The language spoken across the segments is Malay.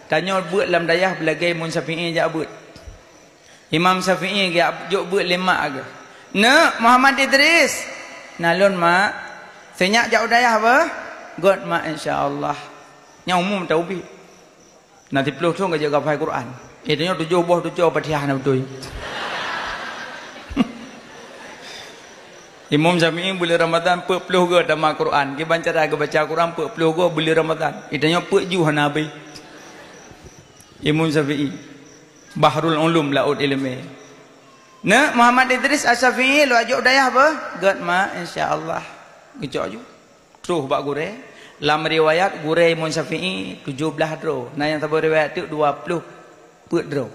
Tanya buat dalam dayah belagai Imam Syafi'i jak buat. Imam Syafi'i jak jok buat lemak ke. Nak Muhammad Idris. Nalun mak. Senyak jak dayah apa? God mak insya-Allah. Yang umum tahu bi. Nanti peluh tu ngajar hafal Quran. Tanya 7 buah 7 Fatihah nak betul. Imam Syafi'i bulan Ramadan 40 ke tamat Quran. Dia baca baca Quran 40 ke bulan Ramadan. Tanya 40 Nabi. Imam Syafi'i Bahrul Ulum laut ilmu. Nak Muhammad Idris Asy-Syafi'i lu ajuk dayah apa? God ma insya-Allah. Gejok aju. Terus bak gure. Dalam riwayat gure Imam Syafi'i 17 draw. Nah yang tahu riwayat tu 20 put draw.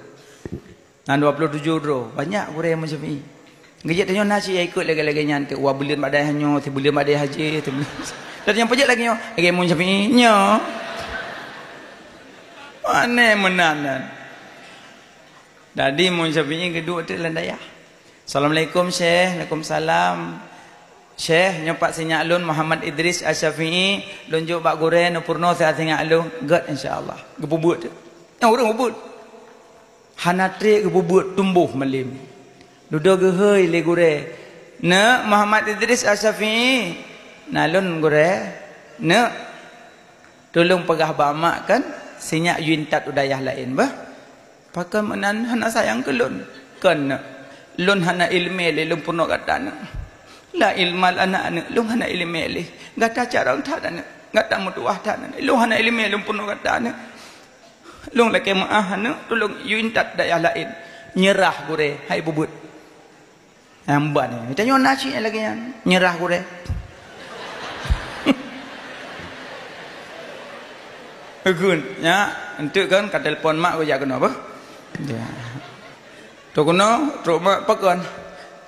Nah 27 draw. Banyak gure Imam Syafi'i. Gejek tanya nasi ikut lagi-lagi nyantik. Wah bulan badai hanyo, ti bulan badai haji, ti bulan. Dan yang pejak lagi nyo, lagi Imam Syafi'i nyo. Mana menanan. Jadi Imam Syafi'i kedua tu landaya. Assalamualaikum Syekh, Waalaikumsalam. Syekh nyopak sinyak lun Muhammad Idris Asy-Syafi'i lunjuk bak gore no purno saya sinyak lun god insyaallah. Gebubut tu. Yang orang gebubut. Hanatri gebubut tumbuh melim. Duduk gehoi le gore. Na Muhammad Idris Asy-Syafi'i nalun gore. Na tolong pegah bamak kan sinyak yuntat udayah lain bah. Pakai menan hana sayang ke lun. Kan lun hana ilmi le lun purno katana. La ilmal anak lun hana ilmi le. Gata cara tak dan gata mutuah tak. Lun hana ilmi lun purno katana. Lun laki maah hana tolong yuntat dayah lain. Nyerah gore hai bubut. Amban ni. Tanya nasi lagi yang nyerah gore. Agun ya, untuk kan kat telefon mak ko jak kena apa? Ya. Tu kena, teruk mak pakon.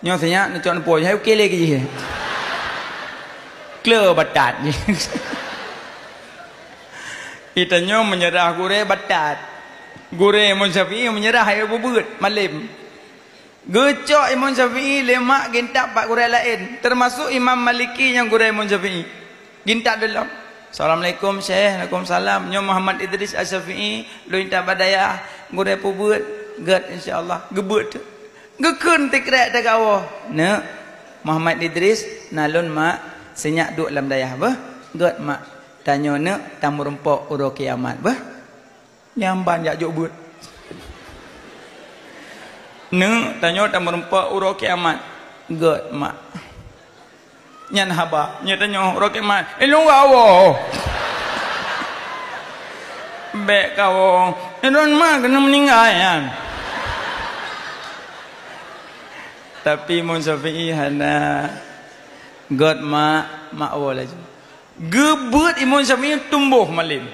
Nyo sanya ni chon poi hai okey lagi je. Kleur batat je. Itanya menyerah gore batat. Gore Imam Syafi'i menyerah hai bubut malim. Gecok Imam Syafi'i lemak gintak pak gurau lain. Termasuk Imam Maliki yang gurau Imam Syafi'i. Gintak dalam. Assalamualaikum Syekh. Waalaikumsalam. Nyo Muhammad Idris Asy-Syafi'i. Lu intak badaya. Gurau pubut. Gad insyaAllah. Gebut tu. Gekun tikrek tak awah. Nak. Muhammad Idris. Nalun mak. Senyak duk dalam dayah apa? Gad mak. Tanya nak. Tamu rempok uro kiamat apa? Nyamban jak juk but. Neng tanya tamu rempah uro kiamat. God mak. Nyan haba, nya tanya uro kiamat. Elong gawo. Bek gawo. Elon mak kena meninggal kan. Tapi Imam Syafi'i hana God mak awal aja. Gebut Imam Syafi'i tumbuh malim.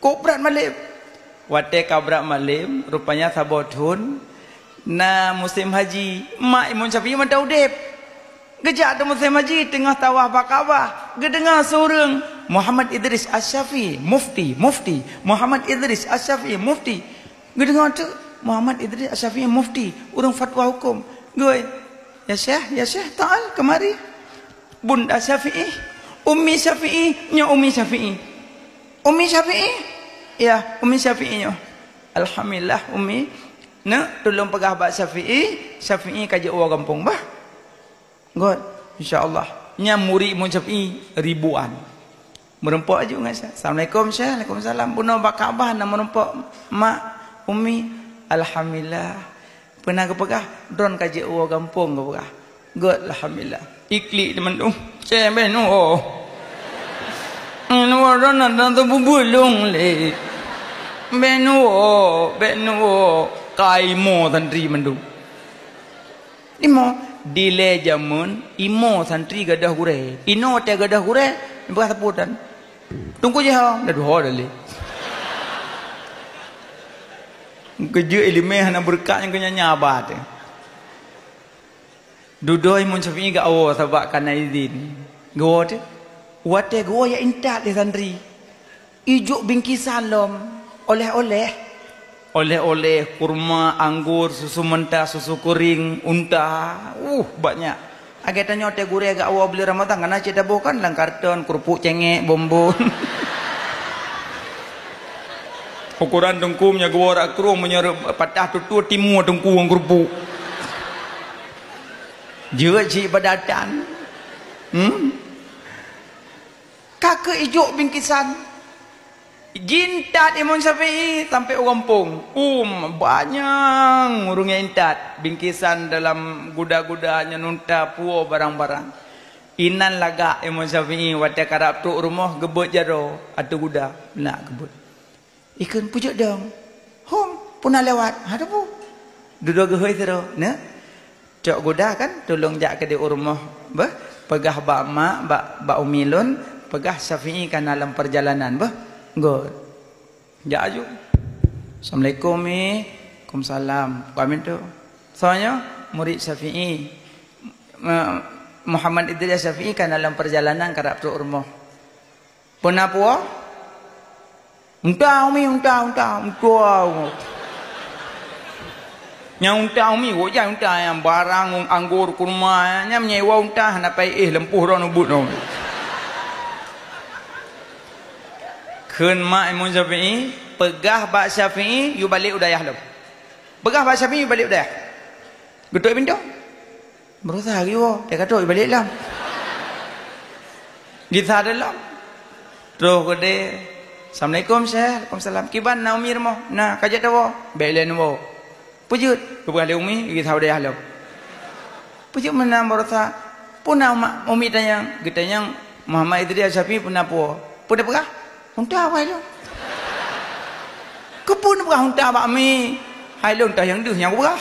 Kobrat malim. Wate kabrak malim, rupanya sabotun. Na musim haji mak Imam Syafi'i man tahu dep. Gejak tu musim haji tengah tawaf bakawah. Gedengar seorang Muhammad Idris Asy-Syafi'i mufti. Muhammad Idris Asy-Syafi'i mufti. Gedengar tu Muhammad Idris Asy-Syafi'i mufti. Urang fatwa hukum. Goi. Ya Syekh ta'al kemari. Bunda Syafi'i, Ummi Syafi'i, nya Ummi Syafi'i. Ummi Syafi'i? Ya, Ummi Syafi'i nya. Alhamdulillah Ummi. Nak tolong pegah bak Syafi'i kaji orang kampung bah. God, insya-Allah. Nya murid Imam Syafi'i ribuan. Merempok aja dengan saya. Assalamualaikum Syekh. Waalaikumsalam. Bunuh bak Kaabah nak merempok mak Ummi. Alhamdulillah. Pernah ke pegah don kaji orang kampung ke pegah. God, alhamdulillah. Iklik teman tu. Syekh benu. Anu orang nak tu bubulung le. Benu. Kaimo santri mendung. Imo dile jamun imo santri gadah gure. Ino te gadah gure bekas seputan. Tunggu je ha, dah dua dah le. Kerja ilmu hana berkat yang kena nyabat. Duduk Imam Syafi'i ga awak sebab kana izin. Go te. Wate go ya intat de santri. Ijuk bingkisan lom oleh-oleh kurma, anggur, susu mentah, susu kuring, unta, banyak. Agak tanya teh gure agak awal beli Ramadan karena cita bukan lang karton, kerupuk cengek, bombon. ukuran tengkumnya gewarak kerung menyerap patah tutur timur tengku yang kerupuk jeut cik badatan kakek ijuk bingkisan jintat Imam Syafi'i sampai orang pung banyak urungnya intat bingkisan dalam guda-gudanya nunta puo barang-barang inan laga Imam Syafi'i wata karap tu rumah gebut jaro atau guda nak gebut ikan pujuk dong hom punah lewat ada pu duduk gehoi tero ne cok guda kan tolong jak ke di rumah bah pegah bak mak bak umilun pegah Syafi'i kan dalam perjalanan bah god jak aju assalamualaikum waalaikumsalam kami tu soalnya murid Syafi'i Muhammad Idris Syafi'i kan dalam perjalanan karap tu rumah pernah puah untau yang untau mi wajah untau yang barang anggur kurma nya menyewa untau napai lempuh ron ubut no keun mak Imam Syafi'i pegah bak Syafi'i you balik udayah lo pegah bak Syafi'i you balik udayah getuk pintu berusaha giwo dia kata you balik lah kita dalam terus gede assalamualaikum Syekh waalaikumsalam kiban na umi mo na kajat dawo belen wo pujut kepada umi kita udayah lo pujut mana berusaha punah umi tanya getanya Muhammad Idris Syafi'i punah po punah pegah unta apa itu? Kepun berah unta bak mi. Hai long tah yang deuh yang berah.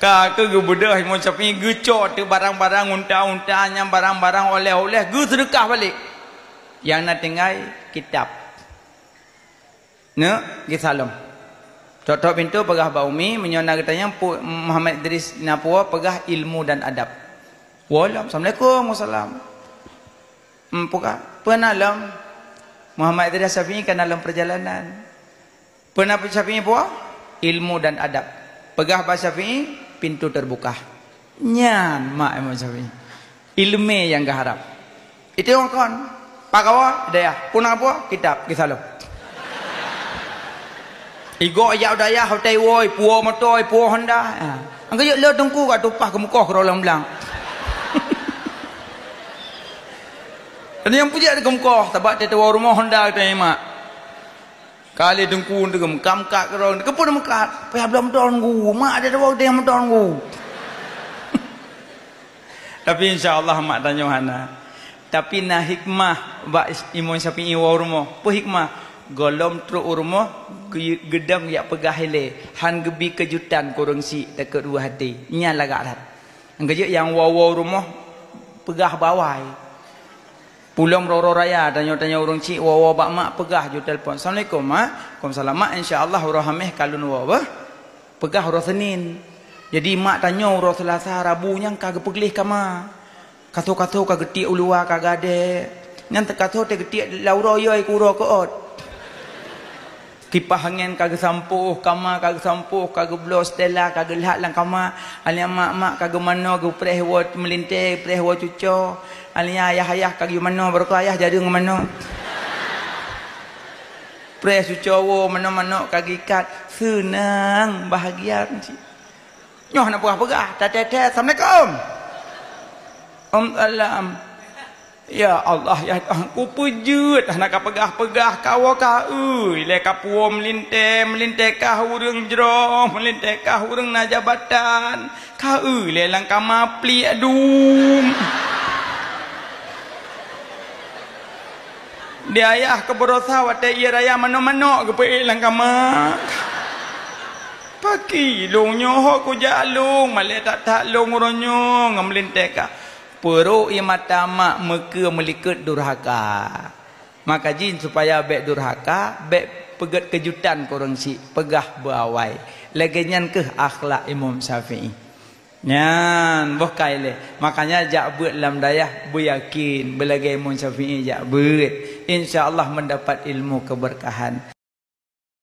Ka ke gebedah Imam Syafi'i gecot tu barang-barang unta-unta nya barang-barang oleh-oleh ge sedekah balik. Yang nak tinggal kitab. Ne, gi salam. Tok-tok pintu pegah bak umi menyona katanya Muhammad Idris napua pegah ilmu dan adab. Assalamualaikum wasallam. Pernah dalam Muhammad Idris Syafi'i kan dalam perjalanan pernah Syafi'i puas ilmu dan adab pegah bahasa Syafi'i pintu terbuka nyan mak Imam Syafi'i ilmu yang keharap itu orang kawan pakawa daya punah apa kitab kisah lo igo ya daya hotai woi puo motoi puo honda angka yo le tungku kat tupah ke muka kerolang belang ada yang puja dekat muka sebab dia tahu rumah Honda kita mak kali dengku degem kamkat kerong kepun mekat payah belum tahun gu mak dia tahu dia yang tahun gu tapi insyaallah mak tanya hana tapi nah hikmah bak Imam Syafi'i wa rumah apa hikmah golom tru rumah gedam yak pegah hele han gebi kejutan kurang si dekat dua hati nya lagak rat anggeje yang wa rumah pegah bawai pulang roro raya tanya-tanya orang cik wawa bak mak pegah ju telefon assalamualaikum mak waalaikumsalam mak insyaallah urah hameh kalun wawa pegah urah Senin jadi mak tanya urah Selasa Rabu nyang kagak peglih kama kato-kato kagak getik ulua kagak ade nyang tekato te getik lauro yoi kuro koot kipas angin kagak sampuh kama kagak sampuh kagak blos stella kagak lihat lang kama alia mak kagak mano gu preh wo melinte preh wo cuco alia ayah kagak mano baru ayah jadi ngomano preh cuco wo mano kagak ikat senang bahagia nyoh nak buah pegah tete assalamualaikum alam ya Allah ya aku pujut nak pegah kawa ka le ka puo melinte ka urang jero melinte ka urang na jabatan ka le lang ka mapli adum dia ayah ke berosa wate ia raya mano-mano ke pe lang ka ma paki longnya ho ku jalung male tak long ronyo ngamlinte ka peruk yang mata mak meka melikat durhaka maka jin supaya bek durhaka bek pegat kejutan korang si pegah berawai lagi nyan ke akhlak Imam Syafi'i nyan boh kaile makanya jak buat dalam dayah beryakin belagai Imam Syafi'i jak buat insyaallah mendapat ilmu keberkahan.